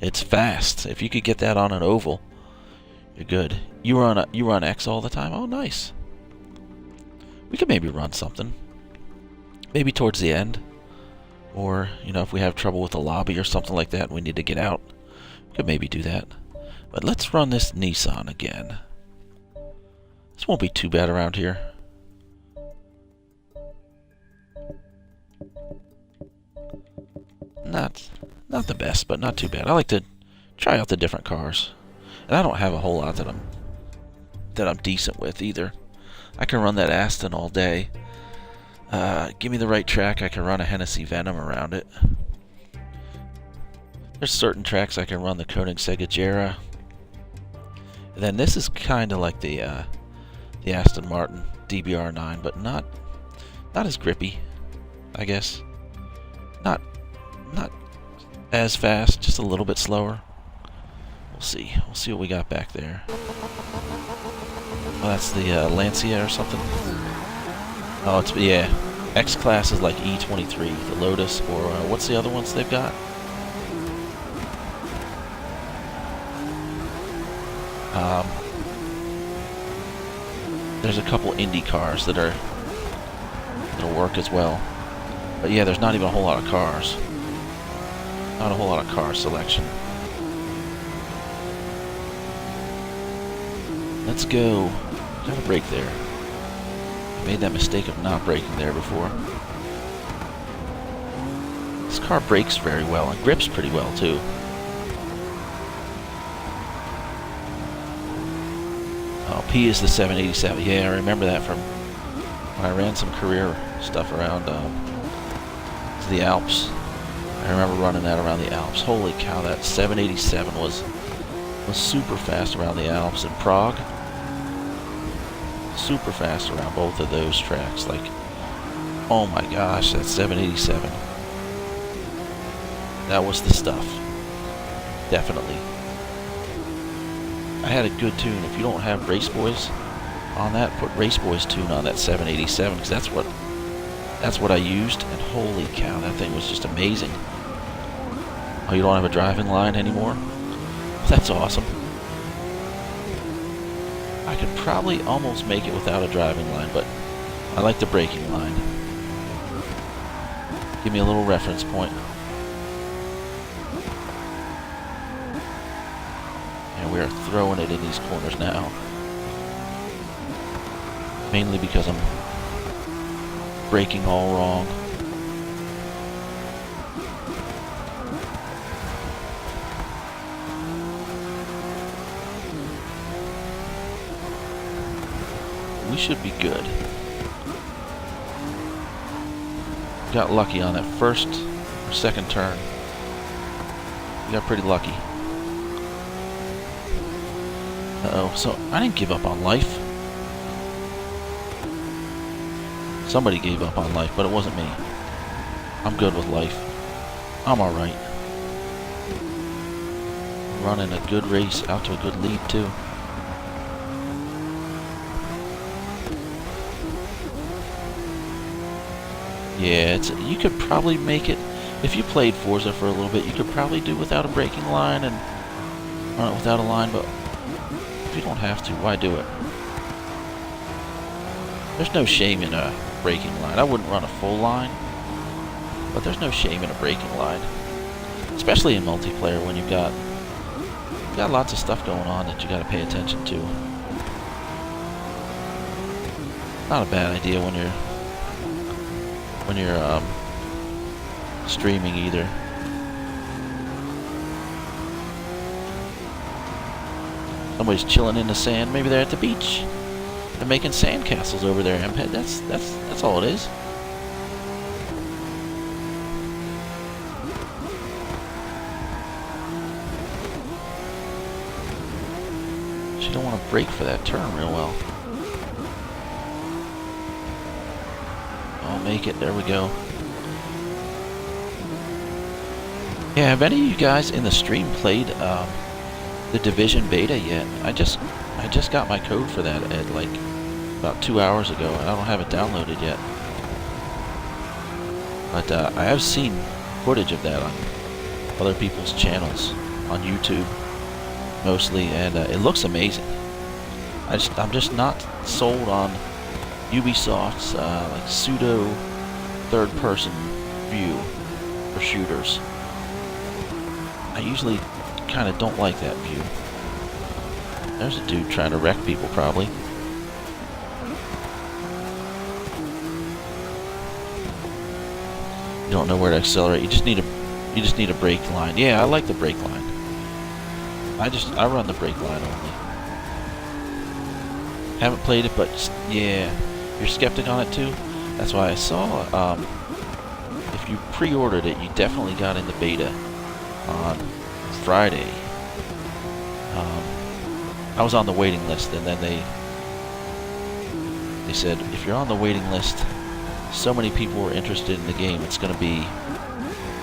It's fast. If you could get that on an oval, you're good. You run X all the time? Oh, nice. We could maybe run something. Maybe towards the end. Or, you know, if we have trouble with the lobby or something like that and we need to get out, we could maybe do that. But let's run this Nissan again. This won't be too bad around here. Not the best, but not too bad. I like to try out the different cars. And I don't have a whole lot that I'm decent with either. I can run that Aston all day. Give me the right track, I can run a Hennessy Venom around it. There's certain tracks I can run the Koenigsegg Agera. And then this is kind of like the Aston Martin DBR9, but not as grippy, I guess. Not as fast, just a little bit slower. We'll see. We'll see what we got back there. Oh, that's the Lancia or something. Oh, it's, yeah. X-Class is like E23, the Lotus, or what's the other ones they've got? There's a couple Indy cars that'll work as well. But yeah, there's not even a whole lot of cars. Not a whole lot of car selection. Let's go. Gotta brake there. I made that mistake of not braking there before. This car brakes very well and grips pretty well too. Oh, P is the 787. Yeah, I remember that from when I ran some career stuff around the Alps. I remember running that around the Alps. Holy cow, that 787 was super fast around the Alps in Prague. Super fast around both of those tracks. Like, oh my gosh, that 787. That was the stuff. Definitely. I had a good tune. If you don't have Race Boys on that, put Race Boys tune on that 787, because that's what I used, and holy cow, that thing was just amazing. Oh, you don't have a driving line anymore? That's awesome. I could probably almost make it without a driving line, but I like the braking line. Give me a little reference point. And we are throwing it in these corners now. Mainly because I'm braking all wrong. We should be good. Got lucky on that first or second turn. We got pretty lucky. Uh-oh, so I didn't give up on life. Somebody gave up on life, but it wasn't me. I'm good with life. I'm alright. Running a good race, out to a good lead too. Yeah, you could probably make it, if you played Forza for a little bit, you could probably do without a braking line and run it without a line, but if you don't have to, why do it? There's no shame in a braking line. I wouldn't run a full line, but there's no shame in a braking line. Especially in multiplayer when you've got lots of stuff going on that you got to pay attention to. Not a bad idea when you're streaming either. Somebody's chilling in the sand. Maybe they're at the beach. They're making sand castles over there. That's all it is. She don't want to brake for that turn real well. I'll make it. There we go. Yeah, have any of you guys in the stream played the Division beta yet? I just got my code for that at like about 2 hours ago, and I don't have it downloaded yet. But I have seen footage of that on other people's channels. on YouTube mostly, and it looks amazing. I'm just not sold on Ubisoft's like pseudo third-person view for shooters. I usually kind of don't like that view. There's a dude trying to wreck people, probably. You don't know where to accelerate. You just need a brake line. Yeah, I like the brake line. I run the brake line only. Haven't played it, but yeah, you're skeptic on it too. That's why I saw if you pre-ordered it, you definitely got in the beta on Friday. I was on the waiting list, and then they said if you're on the waiting list, so many people were interested in the game, it's going to be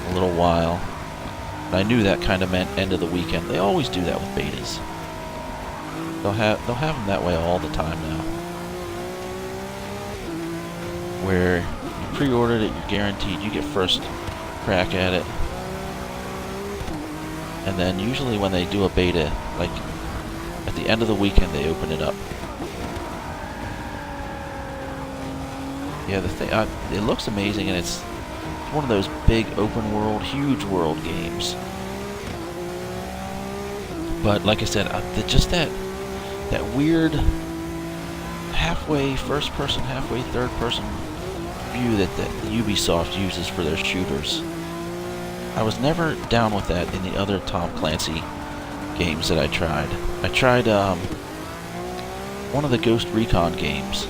a little while. And I knew that kind of meant end of the weekend. They always do that with betas. They'll have them that way all the time now, where you pre-ordered it, you're guaranteed you get first crack at it. And then usually when they do a beta, like at the end of the weekend, they open it up. Yeah, the thing, it looks amazing, and it's one of those big open world, huge world games. But like I said, just that weird halfway first person, halfway third person view that Ubisoft uses for their shooters. I was never down with that in the other Tom Clancy games that I tried. I tried one of the Ghost Recon games,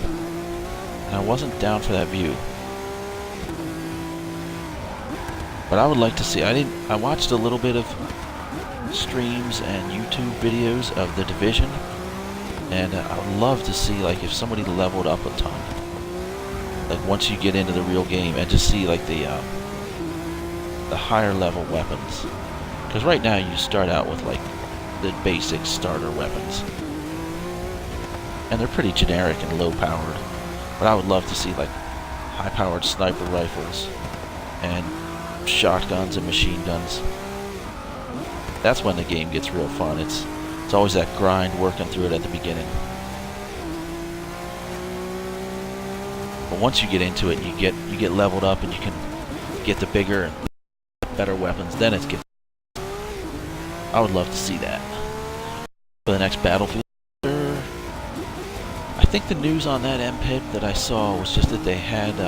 and I wasn't down for that view. But I would like to see. I watched a little bit of streams and YouTube videos of The Division, and I would love to see like if somebody leveled up a ton. Like once you get into the real game, and just see like the higher level weapons. Because right now you start out with like the basic starter weapons, and they're pretty generic and low powered. But I would love to see like high powered sniper rifles and shotguns and machine guns. That's when the game gets real fun. It's always that grind working through it at the beginning. But once you get into it, you get leveled up, and you can get the bigger and better weapons. Then it's I would love to see that for the next Battlefield. I think the news on that MPEG that I saw was just that they had